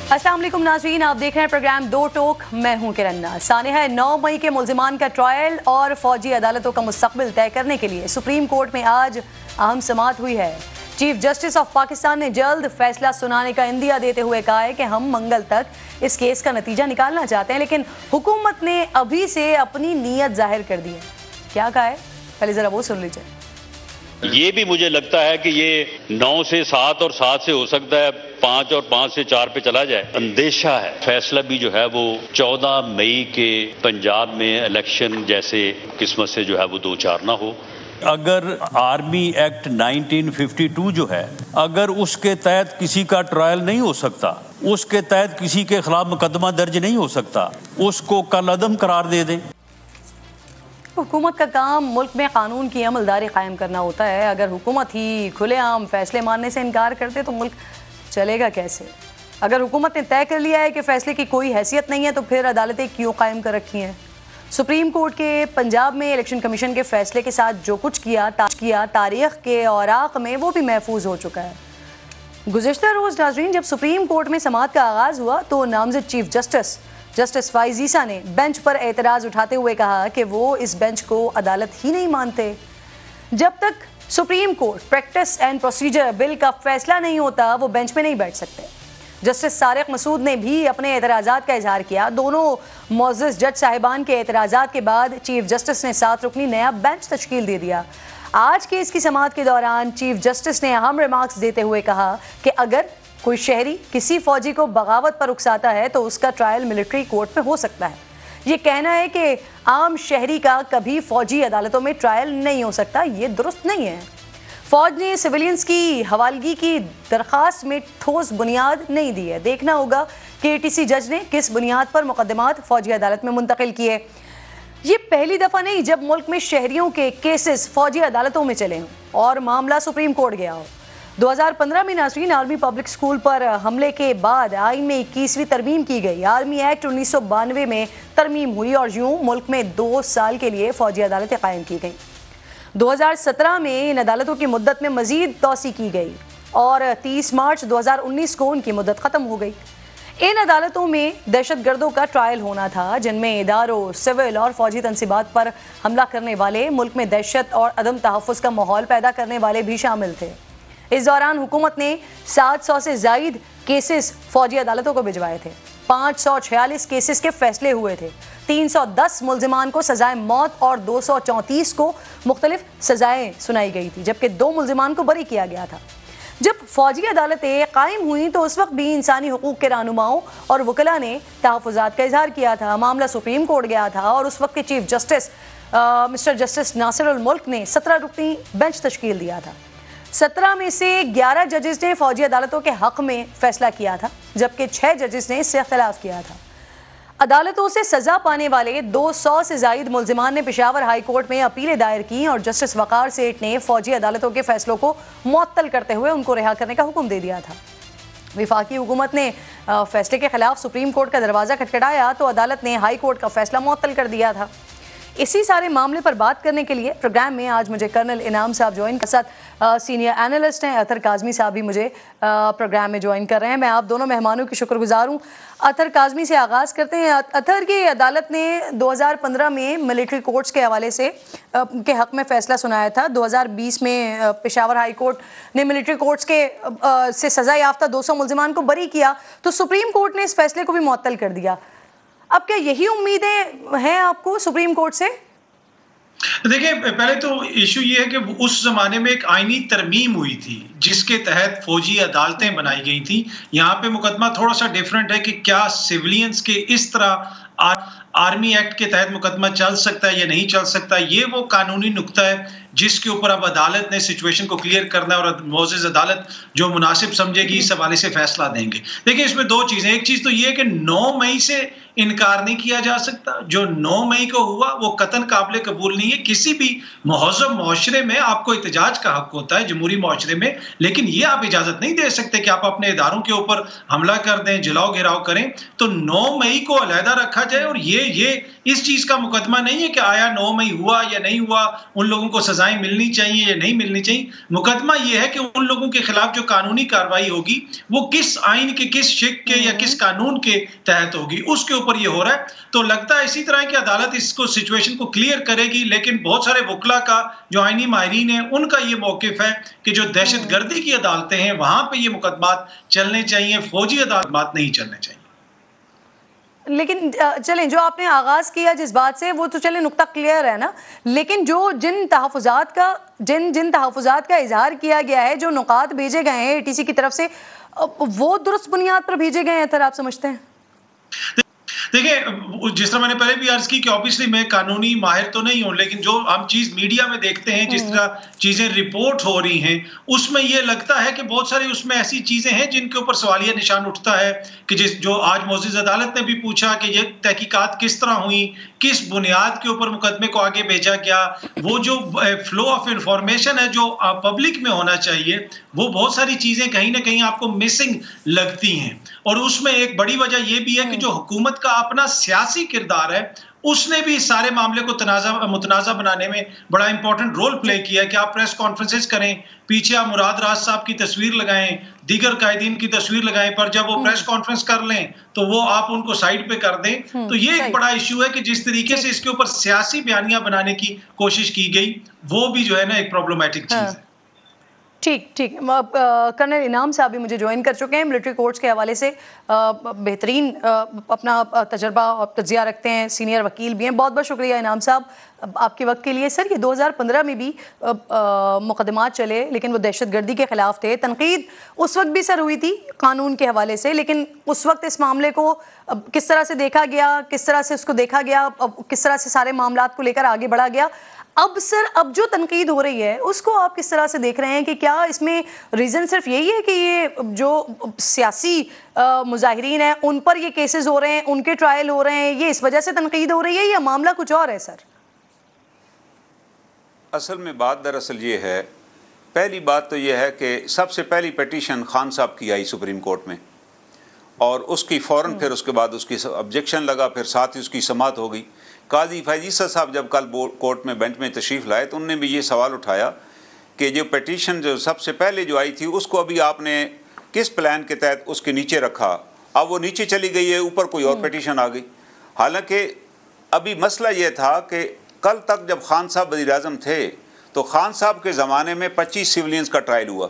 अस्सलाम वालेकुम नाज़रीन, आप देख रहे हैं प्रोग्राम दो टोक। मैं हूं किरण। सानिया है 9 मई के मुल्जिमान का ट्रायल और फौजी अदालतों का मुस्तकबिल तय करने के लिए सुप्रीम कोर्ट में आज अहम समाअत हुई है। चीफ जस्टिस ऑफ पाकिस्तान ने जल्द फैसला सुनाने का इंदिया देते हुए कहा है कि हम मंगल तक इस केस का नतीजा निकालना चाहते हैं, लेकिन हुकूमत ने अभी से अपनी नीयत जाहिर कर दी है। क्या कहा है, पहले जरा वो सुन लीजिए। ये भी मुझे लगता है कि ये 9 से 7 और 7 से हो सकता है 5 और 5 से 4 पे चला जाए। अंदेशा है फैसला भी जो है वो 14 मई के पंजाब में इलेक्शन जैसे किस्मत से जो है वो 2-4 ना हो। अगर आर्मी एक्ट 1952 जो है, अगर उसके तहत किसी का ट्रायल नहीं हो सकता, उसके तहत किसी के खिलाफ मुकदमा दर्ज नहीं हो सकता, उसको कलअदम करार दे दें। हुकूमत का काम मुल्क में कानून की अमलदारी कायम करना होता है। अगर हुकूमत ही खुलेआम फैसले मानने से इनकार करते तो मुल्क चलेगा कैसे? अगर हुकूमत ने तय कर लिया है कि फैसले की कोई हैसियत नहीं है तो फिर अदालतें क्यों कायम कर रखी हैं? सुप्रीम कोर्ट के पंजाब में इलेक्शन कमीशन के फैसले के साथ जो कुछ किया तारीख के औराक में वो भी महफूज हो चुका है। गुज़िश्ता रोज़ नाज़रीन जब सुप्रीम कोर्ट में समाअत का आगाज़ हुआ तो नामज़द चीफ जस्टिस फाइज़ ईसा ने बेंच पर एतराज़ उठाते हुए कहा कि वो इस बेंच को अदालत ही नहीं मानते। जब तक supreme court practice and procedure bill का फैसला नहीं होता वो बेंच में नहीं बैठ सकते। जस्टिस सारिक मसूद ने भी अपने एतराज़ात का इजहार किया। दोनों मोअज़्ज़ज़ जज साहिबान के एतराज़ात के बाद चीफ जस्टिस ने 7 रुकनी नया बेंच तश्कील दे दिया। आज केस की समाअत के दौरान चीफ जस्टिस ने अहम रिमार्क्स देते हुए कहा कि अगर कोई शहरी किसी फौजी को बगावत पर उकसाता है तो उसका ट्रायल मिलिट्री कोर्ट में हो सकता है। ये कहना है कि आम शहरी का कभी फौजी अदालतों में ट्रायल नहीं हो सकता, ये दुरुस्त नहीं है। फौज ने सिविलियंस की हवालगी की दरख्वास्त में ठोस बुनियाद नहीं दी है। देखना होगा कि एटीसी जज ने किस बुनियाद पर मुकदमात फौजी अदालत में मुंतकिल किए। ये पहली दफ़ा नहीं जब मुल्क में शहरियों के केसेस फौजी अदालतों में चले हों और मामला सुप्रीम कोर्ट गया हो। 2015 में नाज़रीन आर्मी पब्लिक स्कूल पर हमले के बाद आइन में 21वीं तरमीम की गई। आर्मी एक्ट 1992 में तरमीम हुई और यूं मुल्क में 2 साल के लिए फौजी अदालतें कायम की गईं। 2017 में इन अदालतों की मुद्दत में मजीद तोसी की गई और 30 मार्च 2019 को उनकी मुद्दत ख़त्म हो गई। इन अदालतों में दहशतगर्दों का ट्रायल होना था, जिनमें इदारों, सिविल और फौजी तनसीबात पर हमला करने वाले, मुल्क में दहशत और अदम तहफ़्फ़ुज़ का माहौल पैदा करने वाले भी शामिल थे। इस दौरान हुकूमत ने 700 से ज़ायद केसेस फौजी अदालतों को भिजवाए थे। 546 केसेस के फैसले हुए थे। 310 मुल्जिमान को सजाए मौत और 234 को मुख्तलिफ सजाएं सुनाई गई थी, जबकि 2 मुल्जिमान को बरी किया गया था। जब फौजी अदालतें कायम हुई तो उस वक्त भी इंसानी हुकूक के रहनुमाओं और वकला ने तहफ़्फ़ुज़ात का इजहार किया था। मामला सुप्रीम कोर्ट गया था और उस वक्त के chief justice mister justice Nasir ul Mulk ने 17 रुकनी बेंच तश्कील दिया था। 17 में से 11 जजेस ने फौजी अदालतों के हक में फैसला किया था, जबकि 6 जजेस ने इससे इख्तिलाफ किया था। अदालतों से सजा पाने वाले 200 से ज़ायद मुल्जिमान ने पेशावर हाई कोर्ट में अपीलें दायर की और जस्टिस वकार सेठ ने फौजी अदालतों के फैसलों को मुअत्तल करते हुए उनको रिहा करने का हुक्म दे दिया था। वफाकी हुकूमत ने फैसले के खिलाफ सुप्रीम कोर्ट का दरवाज़ा खटखटाया तो अदालत ने हाई कोर्ट का फैसला मुअत्तल कर दिया था। इसी सारे मामले पर बात करने के लिए प्रोग्राम में आज मुझे कर्नल इनाम साहब ज्वाइन के साथ सीनियर एनालिस्ट हैं अतर काज़मी साहब भी मुझे प्रोग्राम में ज्वाइन कर रहे हैं। मैं आप दोनों मेहमानों की शुक्रगुजार हूँ। अतर काज़मी से आगाज़ करते हैं। अतर की अदालत ने 2015 में मिलिट्री कोर्ट्स के हवाले से के हक़ में फ़ैसला सुनाया था। 2020 में पेशावर हाई कोर्ट ने मिलिट्री कोर्ट्स के से सज़ा याफ्ता 200 मुल्जिमान को बरी किया तो सुप्रीम कोर्ट ने इस फैसले को भी मुअत्तल कर दिया। अब क्या यही उम्मीदें हैं आपको सुप्रीम कोर्ट से? देखिए, पहले तो इशू ये है कि उस जमाने में एक आईनी तरमीम हुई थी जिसके तहत फौजी अदालतें बनाई गई थी। यहाँ पे मुकदमा थोड़ा सा डिफरेंट है कि क्या सिविलियंस के इस तरह आर्मी एक्ट के तहत मुकदमा चल सकता है या नहीं चल सकता। ये वो कानूनी नुक्ता है जिसके ऊपर अब अदालत ने सिचुएशन को क्लियर करना है और मोअज़्ज़ज़ अदालत जो मुनासिब समझेगी इस हवाले से फैसला देंगे। देखिए, इसमें 2 चीज़ें, एक चीज़ तो ये है कि 9 मई से इनकार नहीं किया जा सकता। जो 9 मई को हुआ वो कतन काबिल कबूल नहीं है। किसी भी महज़ब मुआशरे में आपको एहतजाज का हक होता है, जमहूरी मुआशरे में, लेकिन ये आप इजाज़त नहीं दे सकते कि आप अपने इदारों के ऊपर हमला कर दें, जलाओ घेराव करें। तो 9 मई को अलहदा रखा जाए और ये इस चीज़ का मुकदमा नहीं है कि आया 9 मई हुआ या नहीं हुआ, उन लोगों को सजा सजाएं मिलनी चाहिए या नहीं मिलनी चाहिए। मुकदमा ये है कि उन लोगों के खिलाफ जो कानूनी कार्रवाई होगी वो किस आइन के, किस शिक के या किस कानून के तहत होगी, उसके ऊपर ये हो रहा है। तो लगता है इसी तरह की अदालत इसको सिचुएशन को क्लियर करेगी, लेकिन बहुत सारे वकला का, जो आईनी माहिरीन है, उनका ये मौकिफ है कि जो दहशतगर्दी की अदालतें हैं वहां पे ये मुकदमात चलने चाहिए, फौजी अदालत नहीं चलने चाहिए। लेकिन चलें, जो आपने आगाज किया जिस बात से, वो तो चलें नुक्ता क्लियर है ना, लेकिन जिन तहफ़्फ़ुज़ात का इजहार किया गया है, जो नुकात भेजे गए हैं एटीसी की तरफ से, वो दुरुस्त बुनियाद पर भेजे गए हैं, आप समझते हैं? देखिए, जिस तरह मैंने पहले भी अर्ज की कि ऑब्वियसली मैं कानूनी माहिर तो नहीं हूं, लेकिन जो हम चीज मीडिया में देखते हैं, जिस तरह चीजें रिपोर्ट हो रही हैं, उसमें यह लगता है कि बहुत सारी उसमें ऐसी चीजें हैं जिनके ऊपर सवालिया निशान उठता है कि जो आज मोअज़्ज़िज़ अदालत ने भी पूछा कि ये तहकीकात किस तरह हुई, किस बुनियाद के ऊपर मुकदमे को आगे भेजा गया, वो जो फ्लो ऑफ इंफॉर्मेशन है जो पब्लिक में होना चाहिए, वो बहुत सारी चीजें कहीं ना कहीं आपको मिसिंग लगती हैं। और उसमें एक बड़ी वजह यह भी है कि जो हुकूमत का अपना सियासी किरदार है, उसने भी सारे मामले को मुतनाज़ा बनाने में बड़ा इंपॉर्टेंट रोल प्ले किया है कि आप प्रेस कॉन्फ्रेंसेस करें, पीछे आप मुराद राज साहब की तस्वीर लगाएं, दीगर कायदीन की तस्वीर लगाएं, पर जब वो प्रेस कॉन्फ्रेंस कर लें तो वो आप उनको साइड पे कर दें। तो ये एक बड़ा इश्यू है कि जिस तरीके से इसके ऊपर सियासी बयानियां बनाने की कोशिश की गई, वो भी जो है ना एक प्रॉब्लमैटिक चीज है। ठीक। कर्नल इनाम साहब भी मुझे ज्वाइन कर चुके हैं, मिलिट्री कोर्ट्स के हवाले से बेहतरीन अपना तजर्बा और तज्जिया रखते हैं, सीनियर वकील भी हैं। बहुत बहुत शुक्रिया इनाम साहब आपके वक्त के लिए। सर, ये 2015 में भी मुकदमात चले, लेकिन वो दहशतगर्दी के खिलाफ थे। तनकीद उस वक्त भी सर हुई थी कानून के हवाले से, लेकिन उस वक्त इस मामले को किस तरह से देखा गया, किस तरह से उसको देखा गया, किस तरह से सारे मामलात को लेकर आगे बढ़ा गया। अब सर, अब जो तनकीद हो रही है उसको आप किस तरह से देख रहे हैं कि क्या इसमें रीज़न सिर्फ यही है कि ये जो सियासी मुजाहिरीन हैं उन पर ये केसेस हो रहे हैं, उनके ट्रायल हो रहे हैं, ये इस वजह से तनकीद हो रही है, या मामला कुछ और है सर? असल में बात दरअसल ये है, पहली बात तो ये है कि सबसे पहली पिटीशन खान साहब की आई सुप्रीम कोर्ट में, और उसकी फ़ौरन फिर उसके बाद उसकी ऑब्जेक्शन लगा, फिर साथ ही उसकी समाअत हो गई। काजी फैज़ ईसा साहब जब कल कोर्ट में बेंच में तशरीफ़ लाए तो उन्होंने भी ये सवाल उठाया कि जो पिटीशन जो सबसे पहले जो आई थी उसको अभी आपने किस प्लान के तहत उसके नीचे रखा, अब वो नीचे चली गई है, ऊपर कोई और पिटीशन आ गई। हालांकि अभी मसला ये था कि कल तक जब खान साहब वज़ीर-ए-आज़म थे तो खान साहब के ज़माने में 25 सिविलियंस का ट्रायल हुआ,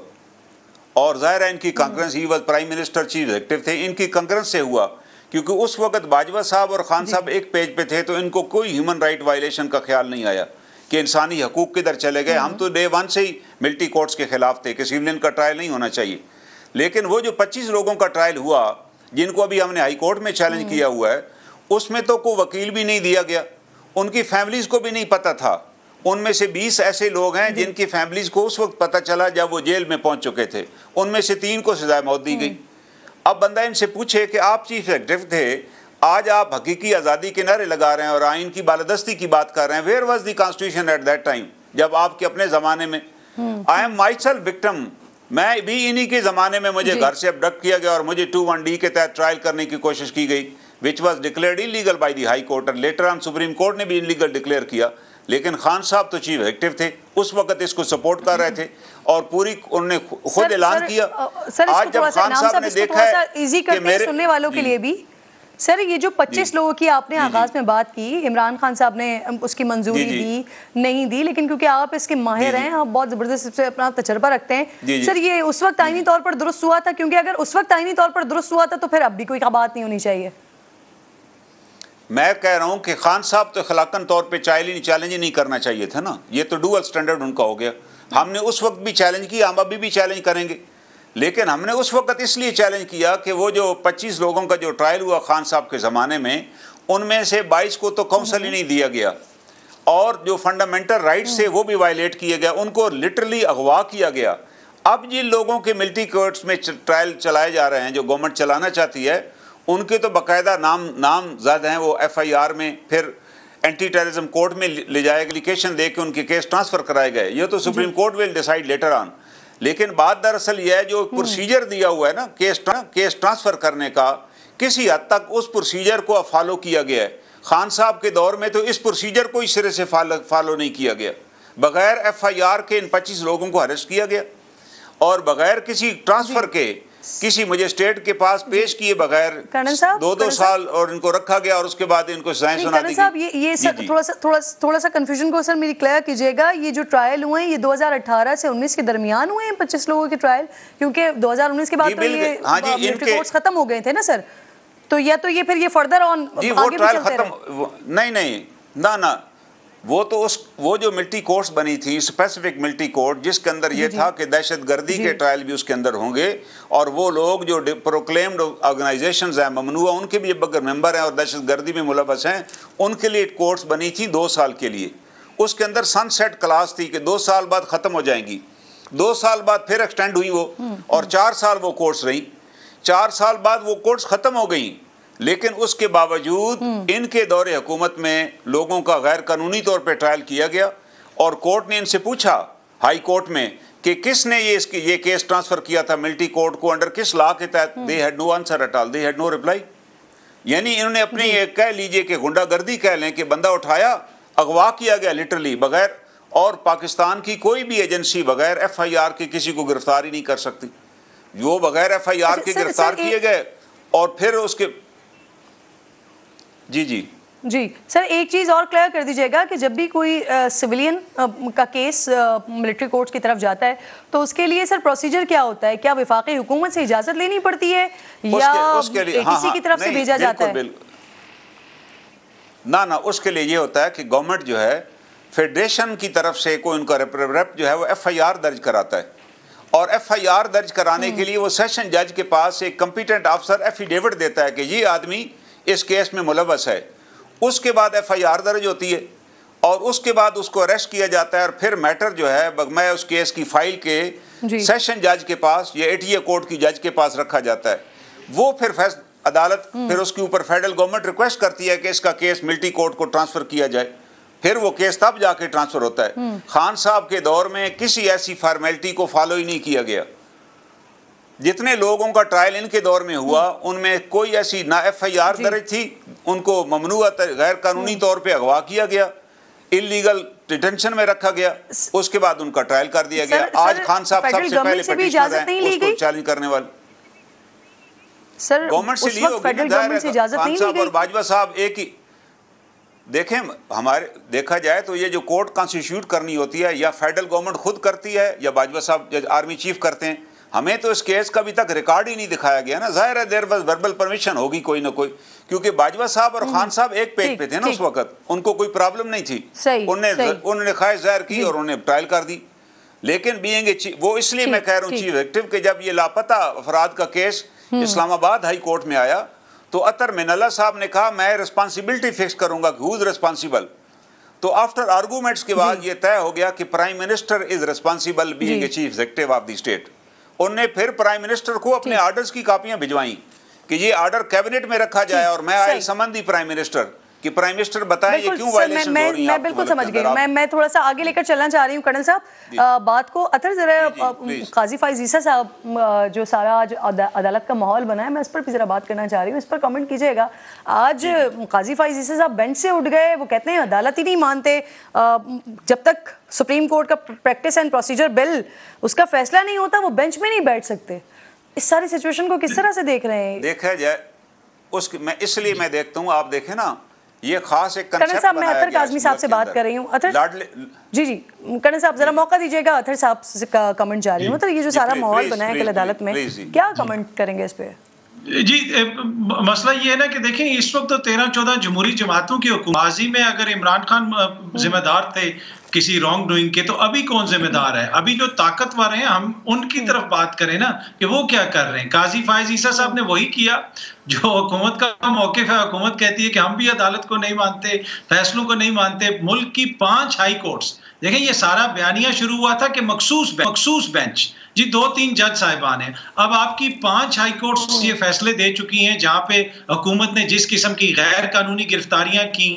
और ज़ाहिर है इनकी concurrence, he was prime minister, chief executive थे, इनकी कंकरेंस से हुआ, क्योंकि उस वक्त बाजवा साहब और खान साहब एक पेज पे थे, तो इनको कोई ह्यूमन राइट वायलेशन का ख्याल नहीं आया कि इंसानी हकूक़ किधर चले गए। हम तो डे वन से ही मिलिट्री कोर्ट्स के ख़िलाफ़ थे कि सिविलियन का ट्रायल नहीं होना चाहिए। लेकिन वो जो 25 लोगों का ट्रायल हुआ, जिनको अभी हमने हाई कोर्ट में चैलेंज किया हुआ है, उसमें तो कोई वकील भी नहीं दिया गया, उनकी फैमिलीज़ को भी नहीं पता था। उनमें से 20 ऐसे लोग हैं जिनकी फैमिलीज़ को उस वक्त पता चला जब वो जेल में पहुँच चुके थे, उनमें से 3 को सज़ाए मौत दी गई। अब बंदा इनसे पूछे कि आप चीफ एग्जीक्यूटिव थे, आज आप हकीकी आज़ादी के नारे लगा रहे हैं और आइन की बालादस्ती की बात कर रहे हैं। Where was the constitution at that time, जब आपके अपने ज़माने में, I am myself victim, मैं भी इन्हीं के ज़माने में मुझे घर से अबडक्ट किया गया और मुझे 21D के तहत ट्रायल करने की कोशिश की गई, which was declared illegal by the high court, और लेटर ऑन सुप्रीम कोर्ट ने भी इलीगल डिक्लेयर किया। लेकिन खान साहब तो चीफ एग्जीक्यूटिव थे, उस वक्त इसको सपोर्ट कर रहे थे और पूरी उन्होंने खुद ऐलान किया। आज जब खान साहब ने देखा है कि मेरे सुनने वालों के लिए भी, सर, ये जो 25 लोगों की आपने आगाज में बात की, इमरान खान साहब ने उसकी मंजूरी दी नहीं दी, लेकिन क्योंकि आप इसके माहिर हैं, आप बहुत ज़बरदस्त से अपना तजर्बा रखते हैं, सर, ये उस वक्त आईनी तौर पर दुरुस्त हुआ था? क्योंकि अगर उस वक्त आईनी तौर पर दुरुस्त हुआ था तो फिर अब भी कोई बात नहीं होनी चाहिए। मैं कह रहा हूं कि खान साहब तो खलाकन तौर पे चैलेंज ही नहीं करना चाहिए था ना, ये तो डुअल स्टैंडर्ड उनका हो गया। हमने उस वक्त भी चैलेंज किया, हम अभी भी चैलेंज करेंगे, लेकिन हमने उस वक्त इसलिए चैलेंज किया कि वो जो 25 लोगों का जो ट्रायल हुआ खान साहब के ज़माने में, उनमें से 22 को तो काउंसिल ही नहीं दिया गया, और जो फंडामेंटल राइट्स थे वो भी वायलेट किए गए, उनको लिटरली अगवा किया गया। अब जिन लोगों के मिलिट्री कोर्ट्स में ट्रायल चलाए जा रहे हैं, जो गवर्नमेंट चलाना चाहती है, उनके तो बाकायदा नामजद हैं, वो FIR में, फिर एंटी टेररिज्म कोर्ट में ले जाए, एप्लीकेशन दे के उनके केस ट्रांसफ़र कराए गए। ये तो supreme court will decide later on. लेकिन बात दरअसल ये है, जो प्रोसीजर दिया हुआ है ना केस ट्रांसफ़र करने का, किसी हद तक उस प्रोसीजर को फॉलो किया गया है। खान साहब के दौर में तो इस प्रोसीजर को इस सिरे से फॉलो नहीं किया गया। बगैर FIR के इन 25 लोगों को अरेस्ट किया गया और बगैर किसी ट्रांसफर के किसी मजिस्ट्रेट के पास पेश किए बगैर 2-2 साल और इनको रखा गया और उसके बाद इनको सजाएं सुना दी गई। ये सर थोड़ा सा कंफ्यूजन को सर मेरी क्लियर कीजिएगा। ये जो ट्रायल हुए हैं ये 2018 से 19 के दरमियान हुए हैं 25 लोगों के ट्रायल, क्योंकि 2019 के बाद तो ये मिलिट्री कोर्ट्स खत्म हो गए थे ना सर, तो ये फिर ये फर्दर ऑन वो ट्रायल खत्म नहीं ना वो जो मिलिट्री कोर्ट्स बनी थी, स्पेसिफिक मिलिट्री कोर्ट, जिसके अंदर ये था कि दहशतगर्दी के ट्रायल भी उसके अंदर होंगे और वो लोग जो प्रोक्लेम्ड ऑर्गेनाइजेशंस हैं ममनुआ, उनके भी अगर मेंबर हैं और दहशतगर्दी में मुलव्वस हैं, उनके लिए कोर्ट्स बनी थी 2 साल के लिए। उसके अंदर सनसेट क्लास थी कि 2 साल बाद ख़त्म हो जाएंगी, 2 साल बाद फिर एक्सटेंड हुई वो और 4 साल वो कोर्ट्स रही। 4 साल बाद वो कोर्ट्स ख़त्म हो गई, लेकिन उसके बावजूद इनके दौरे हुकूमत में लोगों का गैर कानूनी तौर पे ट्रायल किया गया और कोर्ट ने इनसे पूछा हाई कोर्ट में कि किसने ये केस ट्रांसफ़र किया था मिलिट्री कोर्ट को, अंडर किस लॉ के तहत। They had no answer at all, they had no reply. यानी इन्होंने अपनी कह लीजिए कि गुंडागर्दी कह लें कि बंदा उठाया, अगवा किया गया लिटरली बगैर, और पाकिस्तान की कोई भी एजेंसी बगैर FIR के किसी को गिरफ्तार ही नहीं कर सकती। वो बगैर FIR के गिरफ्तार किए गए और फिर उसके जी सर एक चीज़ और क्लियर कर दीजिएगा कि जब भी कोई सिविलियन का केस मिलिट्री कोर्ट की तरफ जाता है तो उसके लिए सर प्रोसीजर क्या होता है? क्या वफाकी हुकूमत से इजाज़त लेनी पड़ती है या ATC की तरफ से भेजा जाता है? ना उसके लिए ये होता है कि गवर्नमेंट जो है फेडरेशन की तरफ से कोई उनका रेप जो है वो FIR दर्ज कराता है और FIR दर्ज कराने के लिए वो सेशन जज के पास एक कम्पिटेंट अफसर एफिडेविट देता है कि ये आदमी इस केस में मुलव्वस है। उसके बाद FIR दर्ज होती है और उसके बाद उसको अरेस्ट किया जाता है और फिर मैटर जो है मैं उस केस की फाइल के सेशन जज के पास या ATA कोर्ट की जज के पास रखा जाता है। वो फिर अदालत फिर उसके ऊपर फेडरल गवर्नमेंट रिक्वेस्ट करती है कि इसका केस मिलिट्री कोर्ट को ट्रांसफ़र किया जाए, फिर वो केस तब जाके ट्रांसफ़र होता है। खान साहब के दौर में किसी ऐसी फॉर्मेलिटी को फॉलो ही नहीं किया गया। जितने लोगों का ट्रायल इनके दौर में हुआ उनमें कोई ऐसी ना FIR दर्ज थी, उनको ममनुआ गैर कानूनी तौर पे अगवा किया गया, इलीगल डिटेंशन में रखा गया, उसके बाद उनका ट्रायल कर दिया गया। आज खान साहब सबसे पहले पिटीशनर हैं उसको चैलेंज करने वाले। गवर्नमेंट से ली होगी खान साहब और बाजवा साहब एक ही। देखें हमारे देखा जाए तो ये जो कोर्ट कॉन्स्टिट्यूट करनी होती है या फेडरल गवर्नमेंट खुद करती है या बाजवा साहब आर्मी चीफ करते हैं। हमें तो इस केस का अभी तक रिकॉर्ड ही नहीं दिखाया गया ना। जाहिर है देर बस वर्बल परमिशन होगी कोई ना कोई, क्योंकि बाजवा साहब और खान साहब एक पेज पे थे ना उस वक्त, उनको कोई प्रॉब्लम नहीं थी। उन्होंने ख्वाहिश जाहिर की और उन्होंने ट्रायल कर दी। लेकिन बीइंग वो इसलिए मैं कह रहा हूँ चीफ एक्टिव के जब ये लापता अफराद का केस इस्लामाबाद हाई कोर्ट में आया तो अतर मिनल्ला साहब ने कहा मैं रिस्पॉन्सिबिलिटी फिक्स करूंगा, हु इज रिस्पॉन्सिबल। तो आफ्टर आर्गूमेंट्स के बाद ये तय हो गया कि prime minister is responsible being a chief executive of the state. उनने फिर प्राइम मिनिस्टर को अपने ऑर्डर्स की कॉपियां भिजवाई कि ये ऑर्डर कैबिनेट में रखा जाए और मैं आई संबंधी प्राइम मिनिस्टर कि प्राइम मिनिस्टर बताएं ये क्यों वायलेशन हो रही है। मैं बिल्कुल समझ गई। मैं थोड़ा सा आगे लेकर चलना चाह रही हूँ कर्नल साहब बात को। अतर जरा काजी फाइज ईसा साहब जो सारा आज अदालत का माहौल बना है मैं इस पर भी जरा बात करना चाह रही हूँ, इस पर कमेंट कीजिएगा। आज काजी फाइज ईसा साहब बेंच से उठ गए, वो कहते हैं अदालत ही नहीं मानते जब तक सुप्रीम कोर्ट का प्रैक्टिस एंड प्रोसीजर बिल उसका फैसला नहीं होता वो बेंच में नहीं बैठ सकते। इस सारी सिचुएशन को किस तरह से देख रहे हैं? देखा जाए उसकी मैं इसलिए मैं देखता हूँ, आप देखें ना ये खास एक कंसेप्ट साहब मैं अतर काज़मी साहब से बात कर रही हूँ। अतर जी कर्नल साहब जरा मौका दीजिएगा, अतर साहब से कमेंट जा रही हूँ। तो ये जो सारा माहौल बना है कल अदालत में क्या कमेंट करेंगे इस पे? जी मसला ये है ना कि देखें इस वक्त तो 13-14 जमहूरी जमातों की हुकूमत में अगर इमरान खान जिम्मेदार थे किसी रॉन्ग डूइंग के, तो अभी कौन जिम्मेदार है? अभी जो ताकतवर हैं हम उनकी तरफ बात करें ना कि वो क्या कर रहे हैं। काजी फाइज ईसा साहब ने वही किया जो हुकूमत का मौक़िफ़ है। हुकूमत कहती है कि हम भी अदालत को नहीं मानते, फैसलों को नहीं मानते। मुल्क की 5 हाई कोर्ट्स, देखें ये सारा बयानिया शुरू हुआ था कि मखसूस बेंच जी 2-3 जज साहिबान हैं। अब आपकी 5 हाई कोर्ट्स ये फैसले दे चुकी हैं जहां पे हुकूमत ने जिस किस्म की गैर कानूनी गिरफ्तारियां की,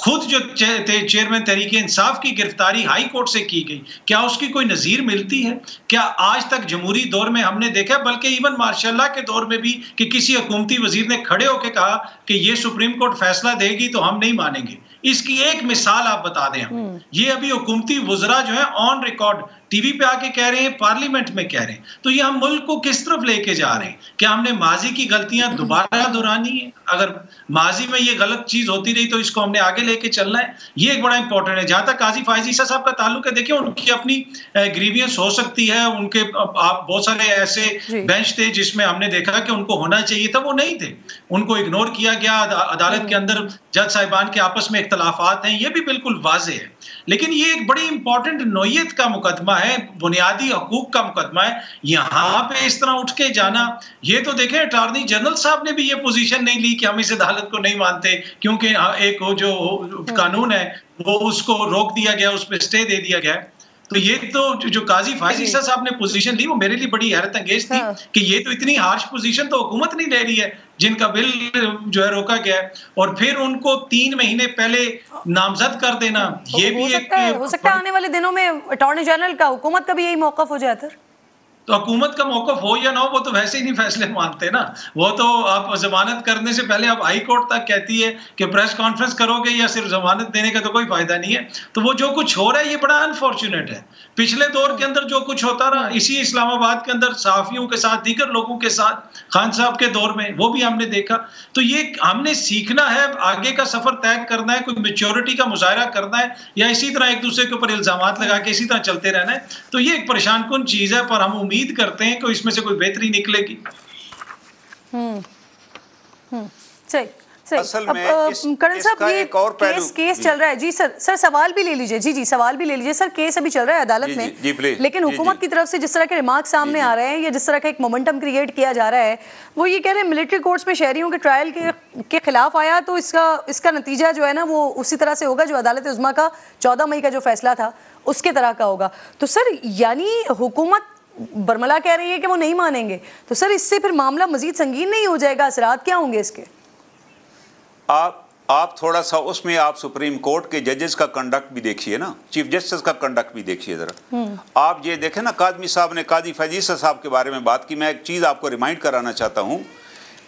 खुद जो चेयरमैन तहरीके इंसाफ की गिरफ्तारी हाई कोर्ट से की गई, क्या उसकी कोई नज़ीर मिलती है? क्या आज तक जमहूरी दौर में हमने देखा, बल्कि इवन मार्शल्ला के दौर में भी, कि किसी हुकूमती वजीर ने खड़े होकर कहा कि ये सुप्रीम कोर्ट फैसला देगी तो हम नहीं मानेंगे? इसकी एक मिसाल आप बता दें। ये अभी हुकूमती हुकूमती वुज़रा जो है ऑन रिकॉर्ड टीवी पे आके कह रहे हैं, पार्लियामेंट में कह रहे हैं। तो ये हम मुल्क को किस तरफ लेके जा रहे हैं? क्या हमने माजी की गलतियां दोबारा दोहरानी है? अगर माजी में ये गलत चीज होती रही तो इसको हमने आगे लेके चलना है। ये एक बड़ा इंपॉर्टेंट है। जहां तक काजी फायज ईसा साहब का ताल्लुक है, देखिए उनकी अपनी ग्रीवियंस हो सकती है, उनके बहुत सारे ऐसे बेंच थे जिसमें हमने देखा कि उनको होना चाहिए था, वो नहीं थे, उनको इग्नोर किया गया। अदालत के अंदर जज साहिबान के आपस में इख्तलाफात हैं, ये भी बिल्कुल वाज़ेह है। लेकिन ये एक बड़ी इंपॉर्टेंट नौयत का मुकदमा है, बुनियादी हकूक का मुकदमा है। यहां पे इस तरह उठ के जाना, ये तो देखें अटॉर्नी जनरल साहब ने भी ये पोजीशन नहीं ली कि हम इस अदालत को नहीं मानते, क्योंकि एक जो कानून है वो उसको रोक दिया गया, उस पर स्टे दे दिया गया। तो ये तो जो काजी फायज ईसा साहब ने पोजीशन ली वो मेरे लिए बड़ी हैरत अंगेज थी कि ये तो इतनी हार्श पोजीशन तो हुकूमत नहीं ले रही है, जिनका बिल जो है रोका गया है, और फिर उनको 3 महीने पहले नामजद कर देना, ये भी हो सकता है आने वाले दिनों में अटॉर्नी जनरल का, हुकूमत का भी यही मौक़िफ़ हो जाता है। तो हुकूमत का मौक़िफ़ हो या ना हो, वो तो वैसे ही नहीं फैसले मानते ना। वो तो आप जमानत करने से पहले आप हाई कोर्ट तक कहती है कि प्रेस कॉन्फ्रेंस करोगे या सिर्फ जमानत देने का तो कोई फायदा नहीं है। तो वो जो कुछ हो रहा है ये बड़ा अनफॉर्चुनेट है। पिछले दौर के अंदर जो कुछ होता रहा, इसी इस्लामाबाद के अंदर सहाफ़ियों के साथ, दीगर लोगों के साथ, खान साहब के दौर में वो भी हमने देखा। तो ये हमने सीखना है, आगे का सफर तय करना है, कोई मेच्योरिटी का मुजाहरा करना है, या इसी तरह एक दूसरे के ऊपर इल्जामात लगा के इसी तरह चलते रहना है। तो ये एक परेशान कुन चीज है, पर हम उम्मीद करते हैं कि इसमें से कोई बेहतरी निकलेगी। सही। असल में करण साहब ये केस चल रहा है जी। सर सवाल भी ले लीजिए। जी सवाल भी ले लीजिए सर। केस अभी चल रहा है अदालत में, लेकिन हुकूमत की तरफ से जिस तरह के रिमार्क सामने आ रहे हैं या जिस तरह का एक मोमेंटम क्रिएट किया जा रहा है, वो ये कह रहे हैं मिलिट्री कोर्ट्स में शहरियों के ट्रायल के खिलाफ आया तो इसका नतीजा जो है ना वो उसी तरह से होगा जो अदालत उज़्मा का 14 मई का जो फैसला था उसके तरह का होगा। तो सर यानी हुकूमत बरमला कह रही है कि वो नहीं मानेंगे, तो सर इससे फिर मामला मजीद संगीन नहीं हो जाएगा? असरात क्या होंगे इसके? आप थोड़ा सा उसमें आप सुप्रीम कोर्ट के जजेस का कंडक्ट भी देखिए ना, चीफ जस्टिस का कंडक्ट भी देखिए जरा। आप ये देखें ना, काज़मी साहब ने काजी फायज ईसा साहब के बारे में बात की। मैं एक चीज़ आपको रिमाइंड कराना चाहता हूँ।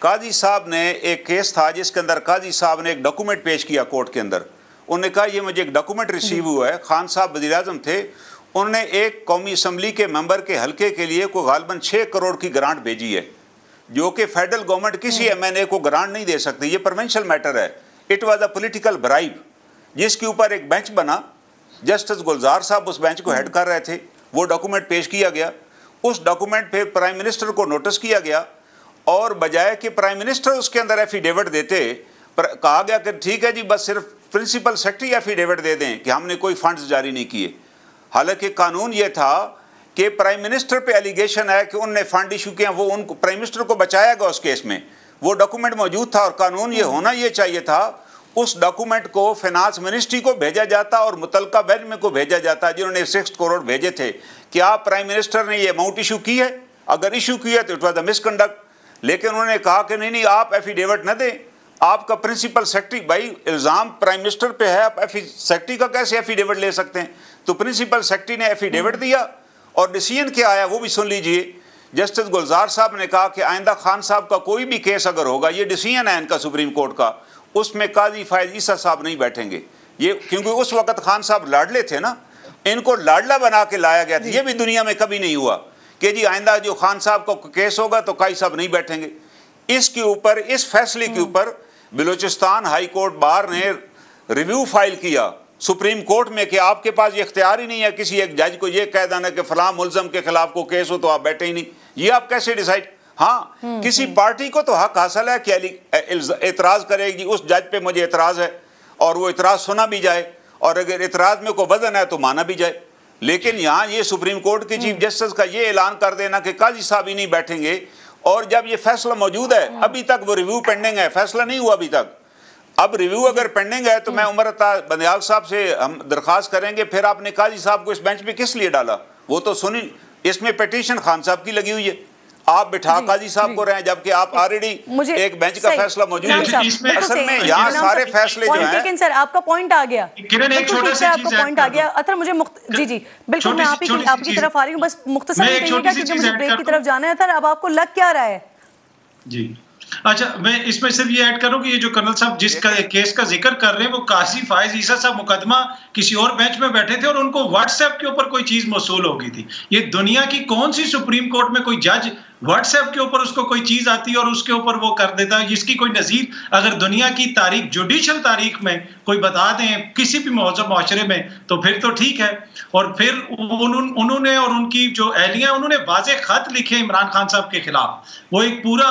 काजी साहब ने एक केस था जिसके अंदर काजी साहब ने एक डॉक्यूमेंट पेश किया कोर्ट के अंदर। उन्होंने कहा ये मुझे एक डॉक्यूमेंट रिसीव हुआ है। खान साहब वज़ीर आज़म थे, उन्होंने एक कौमी असम्बली के मेंबर के हल्के के लिए को गालबन 6 करोड़ की ग्रांट भेजी है, जो कि फेडरल गवर्नमेंट किसी एमएनए को ग्रांट नहीं दे सकती। ये प्रोविंशियल मैटर है। It was a political bribe, जिसके ऊपर एक बेंच बना। जस्टिस गुलजार साहब उस बेंच को हेड कर रहे थे। वो डॉक्यूमेंट पेश किया गया। उस डॉक्यूमेंट पे प्राइम मिनिस्टर को नोटिस किया गया, और बजाय कि प्राइम मिनिस्टर उसके अंदर एफिडेविट देते, कहा गया कि ठीक है जी, बस सिर्फ प्रिंसिपल सेक्रेटरी एफिडेविट दे दें कि हमने कोई फंड्स जारी नहीं किए। हालांकि कानून ये था कि प्राइम मिनिस्टर पे एलिगेशन है कि उनने फंड इशू किया, वो उनको प्राइम मिनिस्टर को बचाया गया उस केस में। वो डॉक्यूमेंट मौजूद था और कानून ये होना ये चाहिए था, उस डॉक्यूमेंट को फाइनेंस मिनिस्ट्री को भेजा जाता और मुतलका बेंच को भेजा जाता, जिन्होंने 6 करोड़ भेजे थे। क्या प्राइम मिनिस्टर ने ये अमाउंट इशू की है? अगर इशू की है तो इट वॉज अ मिसकंडक्ट। लेकिन उन्होंने कहा कि नहीं, आप एफिडेविट न दें, आपका प्रिंसिपल सेक्रेटरी, भाई इल्ज़ाम प्राइम मिनिस्टर पे है, आप सेक्रेटरी का कैसे एफिडेविट ले सकते हैं? तो प्रिंसिपल सेक्रेटरी ने एफिडेविट दिया, और डिसीजन क्या आया वो भी सुन लीजिए। जस्टिस गुलजार साहब ने कहा कि आइंदा खान साहब का कोई भी केस अगर होगा, ये डिसीजन है इनका सुप्रीम कोर्ट का, उसमें काजी फायज ईसा साहब नहीं बैठेंगे। ये क्योंकि उस वक्त खान साहब लाडले थे ना, इनको लाडला बना के लाया गया था। ये भी दुनिया में कभी नहीं हुआ कि जी आइंदा जो खान साहब का केस होगा तो काजी साहब नहीं बैठेंगे। इसके ऊपर, इस फैसले के ऊपर बलूचिस्तान हाई कोर्ट बार ने रिव्यू फाइल किया सुप्रीम कोर्ट में कि आपके पास ये इख्तियार ही नहीं है किसी एक जज को ये कह देना कि फलां मुल्ज़म के खिलाफ को केस हो तो आप बैठे ही नहीं। ये आप कैसे डिसाइड? हाँ, किसी पार्टी को तो हक हासिल है कि एतराज़ करेगी, उस जज पे मुझे एतराज़ है, और वो एतराज़ सुना भी जाए, और अगर एतराज़ में कोई वजन है तो माना भी जाए। लेकिन यहाँ ये सुप्रीम कोर्ट के चीफ जस्टिस का ये ऐलान कर देना कि काजी साहब ही नहीं बैठेंगे, और जब ये फैसला मौजूद है, अभी तक वो रिव्यू पेंडिंग है, फैसला नहीं हुआ अभी तक। अब रिव्यू अगर पेंडिंग है तो मैं उमर अता बंदयाल साहब से हम दरख्वास्त करेंगे, फिर आपने काजी साहब को इस बेंच पे किस लिए डाला? वो तो सुनी, इसमें पिटीशन खान साहब की लगी हुई है, आप बिठा काजी साहब को रहे हैं, जबकि आप ऑलरेडी एक बेंच का फैसला मौजूद है। असल में यहाँ सारे फैसले जो हैं। लेकिन सर आपका पॉइंट आ गया, आपका पॉइंट आ गया। अतर मुझे जी बिल्कुल, मैं आपकी तरफ आ रही हूँ, बस मुख्तसर कहिएगा क्योंकि मुझे ब्रेक की तरफ जाना है। सर अब आपको लग क्या रहा है? जी अच्छा, मैं इसमें सिर्फ ये ऐड करूं कि ये जो कर्नल साहब जिस केस का जिक्र कर रहे हैं वो काजी फायज ईसा साहब मुकदमा किसी और बेंच में बैठे थे और उनको व्हाट्सएप के ऊपर कोई चीज मौसूल हो गई थी। ये दुनिया की कौन सी सुप्रीम कोर्ट में कोई जज व्हाट्सएप के ऊपर उसको कोई चीज आती है और उसके ऊपर वो कर देता है, जिसकी कोई नजीर अगर दुनिया की तारीख, जुडिशल तारीख में कोई बता दें किसी भी मुआशरे में तो फिर तो ठीक है। और फिर उन्होंने और उनकी जो एहलियां, उन्होंने वाज़े खत लिखे इमरान खान साहब के खिलाफ। वो एक पूरा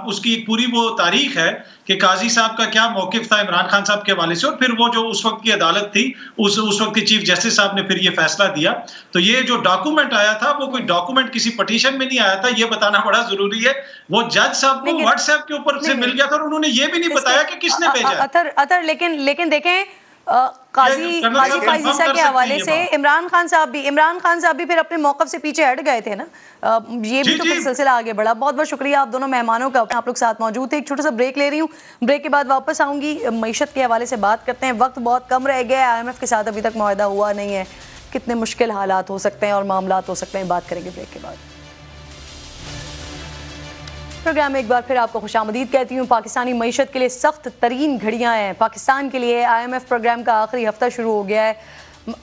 उसकी एक पूरी वो तारीख है कि काजी साहब का क्या मौकिफ था इमरान खान साहब के हवाले से, और फिर वो जो उस वक्त की अदालत थी, उस वक्त के चीफ जस्टिस साहब ने फिर ये फैसला दिया। तो ये जो डॉक्यूमेंट आया था वो कोई डॉक्यूमेंट किसी पटिशन में नहीं आया था, ये बताना बड़ा जरूरी है। वो जज साहब को व्हाट्सएप के ऊपर से मिल गया था और उन्होंने ये भी नहीं बताया कि किसने भेजा। लेकिन देखें काजी फायज ईसा के हवाले से इमरान खान साहब भी फिर अपने मौक़िफ़ से पीछे हट गए थे ना। ये भी तो फिर सिलसिला आगे बढ़ा। बहुत बहुत शुक्रिया आप दोनों मेहमानों का, आप लोग साथ मौजूद थे। एक छोटा सा ब्रेक ले रही हूँ, ब्रेक के बाद वापस आऊँगी। मईशत के हवाले से बात करते हैं, वक्त बहुत कम रह गया है, IMF के साथ अभी तक मुआहदा हुआ नहीं है, कितने मुश्किल हालात हो सकते हैं और मामलात हो सकते हैं, बात करेंगे ब्रेक के बाद। प्रोग्राम में एक बार फिर आपको खुशामदीद कहती हूँ। पाकिस्तानी मईशत के लिए सख्त तरीन घड़ियाँ हैं। पाकिस्तान के लिए IMF प्रोग्राम का आखिरी हफ्ता शुरू हो गया है।